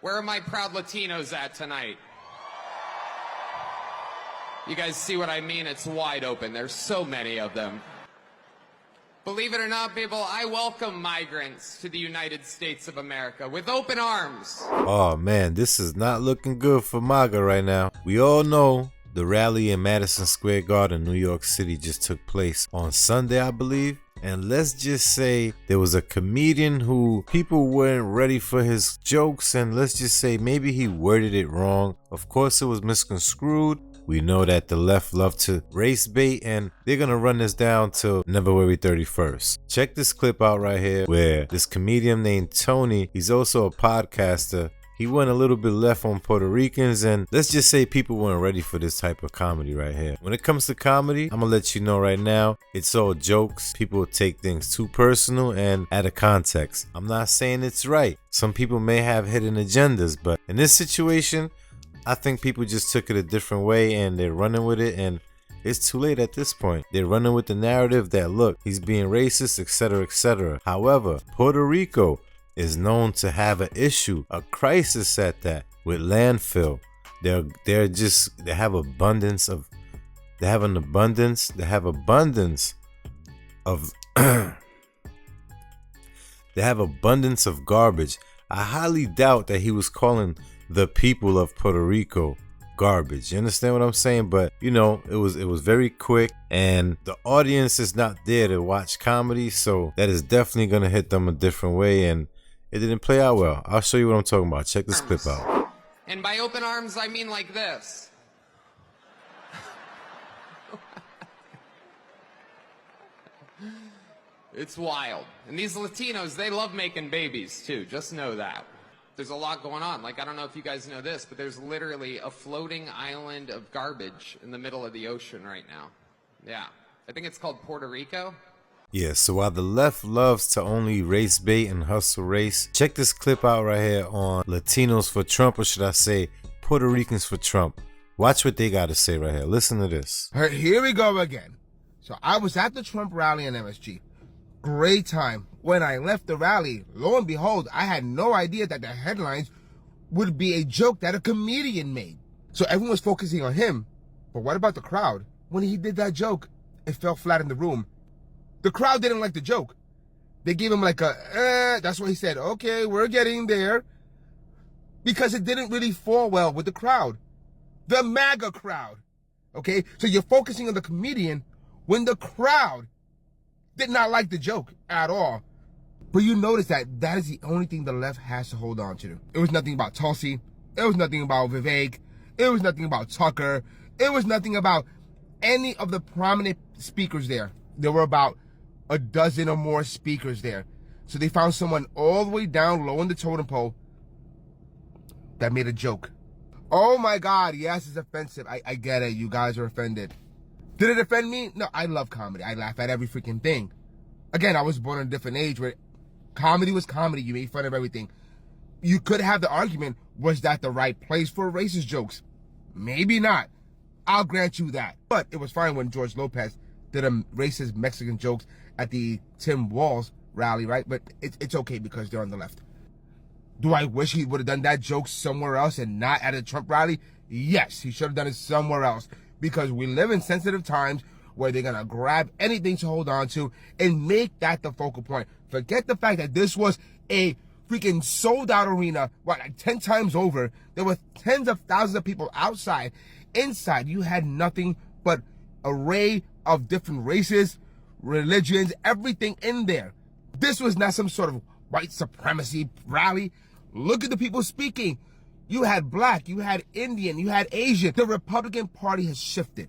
Where are my proud Latinos at tonight? You guys see what I mean? It's wide open. There's so many of them. Believe it or not, people, I welcome migrants to the United States of America with open arms. Oh man, this is not looking good for MAGA right now. We all know the rally in Madison Square Garden, New York City just took place on Sunday, I believe. And let's just say there was a comedian who people weren't ready for his jokes, and let's just say maybe he worded it wrong. Of course it was misconstrued. We know that the left love to race bait, and they're gonna run this down till February 31st. Check this clip out right here where this comedian named Tony, he's also a podcaster, he went a little bit left on Puerto Ricans, and let's just say people weren't ready for this type of comedy right here. When it comes to comedy, I'm gonna let you know right now, it's all jokes. People take things too personal and out of context. I'm not saying it's right. Some people may have hidden agendas, but in this situation, I think people just took it a different way and they're running with it, and it's too late at this point. They're running with the narrative that, look, he's being racist, etc., etc. However, Puerto Rico is known to have an issue, a crisis at that, with landfill. They have abundance of garbage. I highly doubt that he was calling the people of Puerto Rico garbage. You understand what I'm saying? But you know, it was very quick, and the audience is not there to watch comedy, so that is definitely gonna hit them a different way, and it didn't play out well. I'll show you what I'm talking about. Check this clip out. And by open arms, I mean like this. It's wild. And these Latinos, they love making babies too. Just know that. There's a lot going on. Like, I don't know if you guys know this, but there's literally a floating island of garbage in the middle of the ocean right now. Yeah. I think it's called Puerto Rico. Yeah, so while the left loves to only race bait and hustle race, check this clip out right here on Latinos for Trump, or should I say Puerto Ricans for Trump. Watch what they got to say right here. Listen to this. Here we go again. So I was at the Trump rally in MSG. Great time. When I left the rally, lo and behold, I had no idea that the headlines would be a joke that a comedian made. So everyone was focusing on him. But what about the crowd? When he did that joke, it fell flat in the room. The crowd didn't like the joke. They gave him like that's what he said. Okay, we're getting there. Because it didn't really fall well with the crowd. The MAGA crowd. Okay, so you're focusing on the comedian when the crowd did not like the joke at all. But you notice that is the only thing the left has to hold on to. It was nothing about Tulsi. It was nothing about Vivek. It was nothing about Tucker. It was nothing about any of the prominent speakers there. There were about a dozen or more speakers there. So they found someone all the way down low in the totem pole that made a joke. Oh my God, yes, it's offensive. I get it. You guys are offended. Did it offend me? No, I love comedy. I laugh at every freaking thing. Again, I was born in a different age where comedy was comedy. You made fun of everything. You could have the argument, was that the right place for racist jokes? Maybe not. I'll grant you that. But it was fine when George Lopez did a racist Mexican jokes at the Tim Walz rally, right? But it's okay because they're on the left. Do I wish he would have done that joke somewhere else and not at a Trump rally? Yes, he should have done it somewhere else, because we live in sensitive times where they're gonna grab anything to hold on to and make that the focal point. Forget the fact that this was a freaking sold out arena, like 10 times over. There were tens of thousands of people outside. Inside, you had nothing but array of different races, religions, everything in there. This was not some sort of white supremacy rally. Look at the people speaking. You had black, you had Indian, you had Asian. The Republican Party has shifted.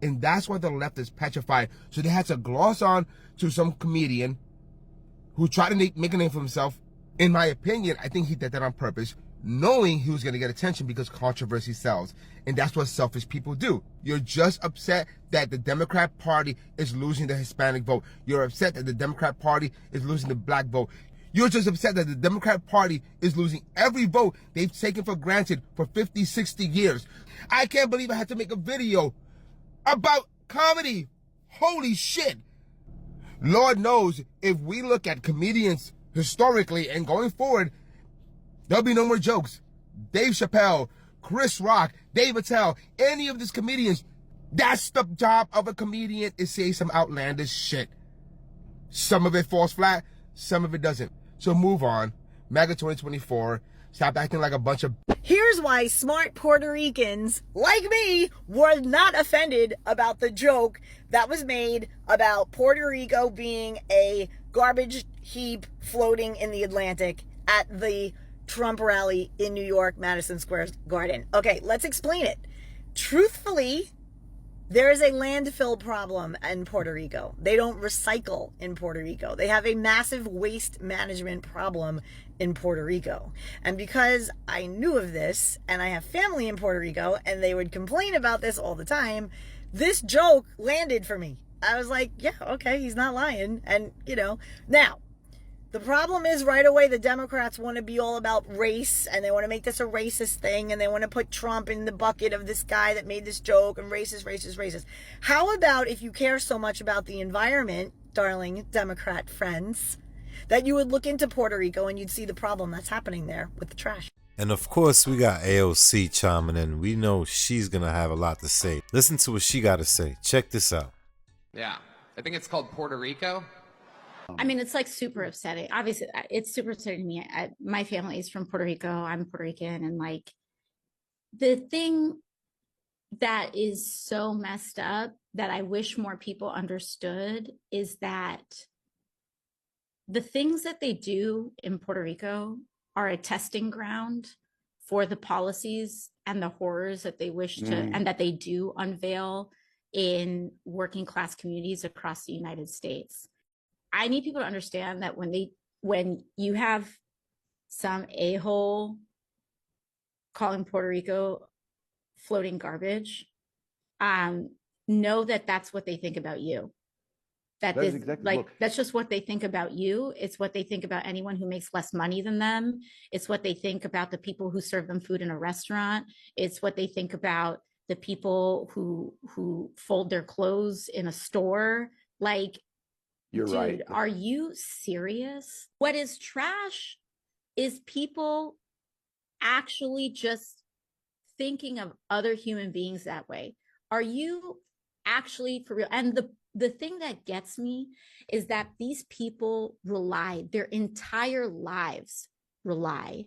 And that's why the left is petrified. So they had to gloss on to some comedian who tried to make a name for himself. In my opinion, I think he did that on purpose, knowing he was going to get attention because controversy sells. And that's what selfish people do. You're just upset that the Democrat Party is losing the Hispanic vote. You're upset that the Democrat Party is losing the black vote. You're just upset that the Democrat Party is losing every vote they've taken for granted for 50, 60 years. I can't believe I had to make a video about comedy. Holy shit. Lord knows if we look at comedians historically and going forward, there'll be no more jokes. Dave Chappelle, Chris Rock, Dave Attell, any of these comedians, that's the job of a comedian, is say some outlandish shit. Some of it falls flat, some of it doesn't. So move on. MAGA 2024. Stop acting like a bunch of... Here's why smart Puerto Ricans, like me, were not offended about the joke that was made about Puerto Rico being a garbage heap floating in the Atlantic at the Trump rally in New York, Madison Square Garden. Okay, let's explain it. Truthfully, there is a landfill problem in Puerto Rico. They don't recycle in Puerto Rico. They have a massive waste management problem in Puerto Rico. And because I knew of this, and I have family in Puerto Rico, and they would complain about this all the time, this joke landed for me. I was like, yeah, okay, he's not lying. And, now, the problem is right away the Democrats want to be all about race, and they want to make this a racist thing, and they want to put Trump in the bucket of this guy that made this joke, and racist. How about if you care so much about the environment, darling Democrat friends, that you would look into Puerto Rico and you'd see the problem that's happening there with the trash? And of course, we got AOC chiming in. We know she's going to have a lot to say. Listen to what she got to say. Check this out. Yeah, I think it's called Puerto Rico. I mean, it's like super upsetting. Obviously, it's super upsetting to me. My family is from Puerto Rico. I'm Puerto Rican. And like, the thing that is so messed up that I wish more people understood is that the things that they do in Puerto Rico are a testing ground for the policies and the horrors that they wish to, and that they do unveil in working class communities across the United States. I need people to understand that when you have some a-hole calling Puerto Rico floating garbage, know that that's what they think about you. That's just what they think about you. It's what they think about anyone who makes less money than them. It's what they think about the people who serve them food in a restaurant. It's what they think about the people who fold their clothes in a store. Like, You're dude, right. Are you serious? What is trash is people actually just thinking of other human beings that way. Are you actually for real? And the thing that gets me is that these people their entire lives rely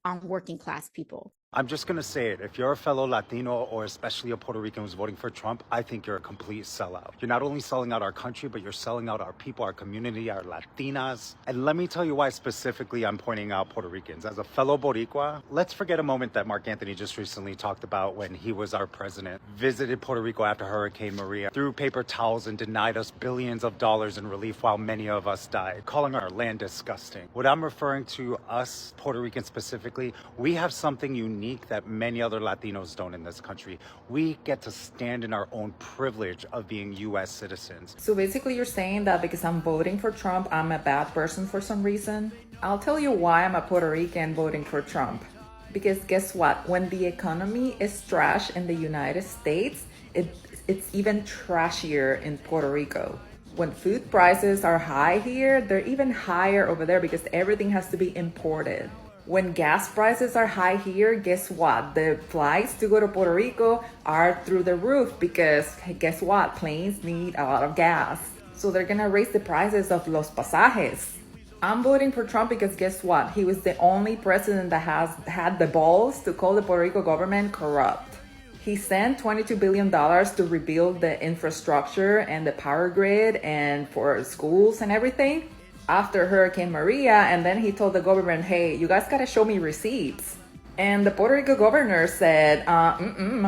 on working class people. I'm just going to say it. If you're a fellow Latino or especially a Puerto Rican who's voting for Trump, I think you're a complete sellout. You're not only selling out our country, but you're selling out our people, our community, our Latinas. And let me tell you why specifically I'm pointing out Puerto Ricans. As a fellow Boricua, let's forget a moment that Mark Anthony just recently talked about when he was our president, visited Puerto Rico after Hurricane Maria, threw paper towels and denied us billions of dollars in relief while many of us died, calling our land disgusting. What I'm referring to us, Puerto Ricans specifically, we have something unique that many other Latinos don't in this country. We get to stand in our own privilege of being U.S. citizens. So basically you're saying that because I'm voting for Trump, I'm a bad person for some reason? I'll tell you why I'm a Puerto Rican voting for Trump. Because guess what? When the economy is trash in the United States, it's even trashier in Puerto Rico. When food prices are high here, they're even higher over there because everything has to be imported. When gas prices are high here, guess what? The flights to go to Puerto Rico are through the roof because guess what? Planes need a lot of gas. So they're gonna raise the prices of los pasajes. I'm voting for Trump because guess what? He was the only president that has had the balls to call the Puerto Rico government corrupt. He sent $22 billion to rebuild the infrastructure and the power grid and for schools and everything after Hurricane Maria, and then he told the government, hey, you guys gotta show me receipts. And the Puerto Rico governor said,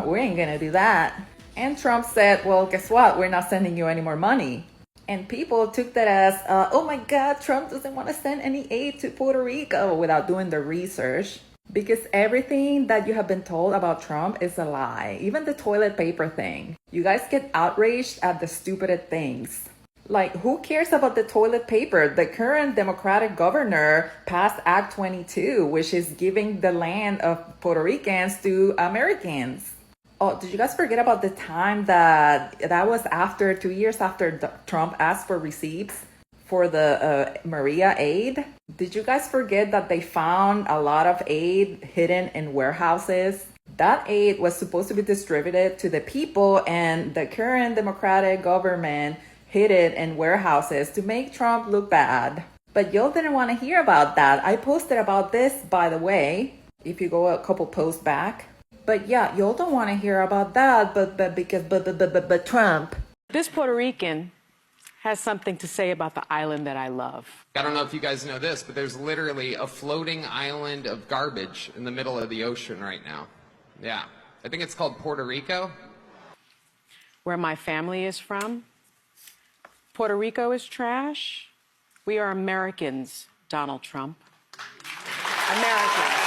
we ain't gonna do that. And Trump said, well, guess what? We're not sending you any more money. And people took that as, oh my God, Trump doesn't want to send any aid to Puerto Rico without doing the research. Because everything that you have been told about Trump is a lie. Even the toilet paper thing. You guys get outraged at the stupidest things. Like, who cares about the toilet paper? The current Democratic governor passed Act 22, which is giving the land of Puerto Ricans to Americans. Oh, did you guys forget about the time that was after 2 years after Trump asked for receipts for the Maria aid. Did you guys forget that they found a lot of aid hidden in warehouses? That aid was supposed to be distributed to the people, and the current Democratic government hid it in warehouses to make Trump look bad. But y'all didn't want to hear about that. I posted about this, by the way, if you go a couple posts back. But yeah, y'all don't want to hear about that, but Trump. This Puerto Rican has something to say about the island that I love. I don't know if you guys know this, but there's literally a floating island of garbage in the middle of the ocean right now. Yeah. I think it's called Puerto Rico. Where my family is from, Puerto Rico is trash. We are Americans, Donald Trump. Americans.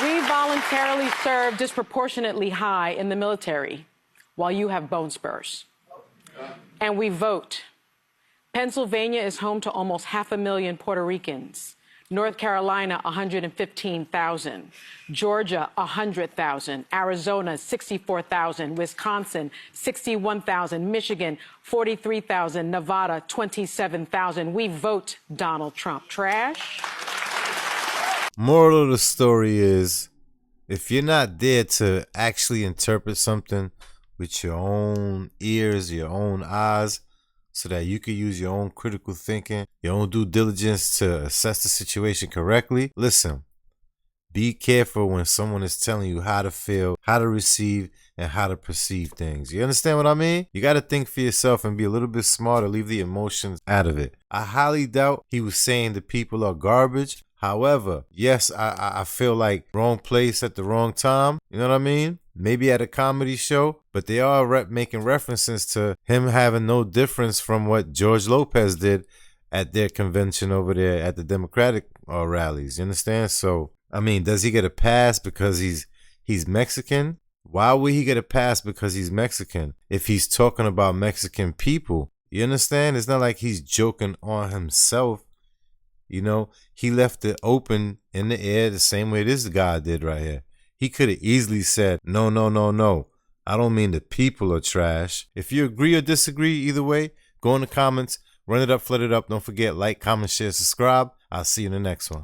We voluntarily serve disproportionately high in the military while you have bone spurs. And we vote. Pennsylvania is home to almost 500,000 Puerto Ricans. North Carolina, 115,000. Georgia, 100,000. Arizona, 64,000. Wisconsin, 61,000. Michigan, 43,000. Nevada, 27,000. We vote Donald Trump. Trash? Moral of the story is, if you're not there to actually interpret something with your own ears, your own eyes, so that you can use your own critical thinking, your own due diligence to assess the situation correctly, listen, be careful when someone is telling you how to feel, how to receive, and how to perceive things. You understand what I mean? You got to think for yourself and be a little bit smarter, leave the emotions out of it. I highly doubt he was saying the people are garbage. However, yes, I feel like wrong place at the wrong time. You know what I mean? Maybe at a comedy show, but they are making references to him having no difference from what George Lopez did at their convention over there at the Democratic rallies. You understand? So, I mean, does he get a pass because he's Mexican? Why would he get a pass because he's Mexican if he's talking about Mexican people? You understand? It's not like he's joking on himself. You know, he left it open in the air the same way this guy did right here. He could have easily said, no, no, no, no. I don't mean the people are trash. If you agree or disagree, either way, go in the comments, run it up, flood it up. Don't forget, like, comment, share, subscribe. I'll see you in the next one.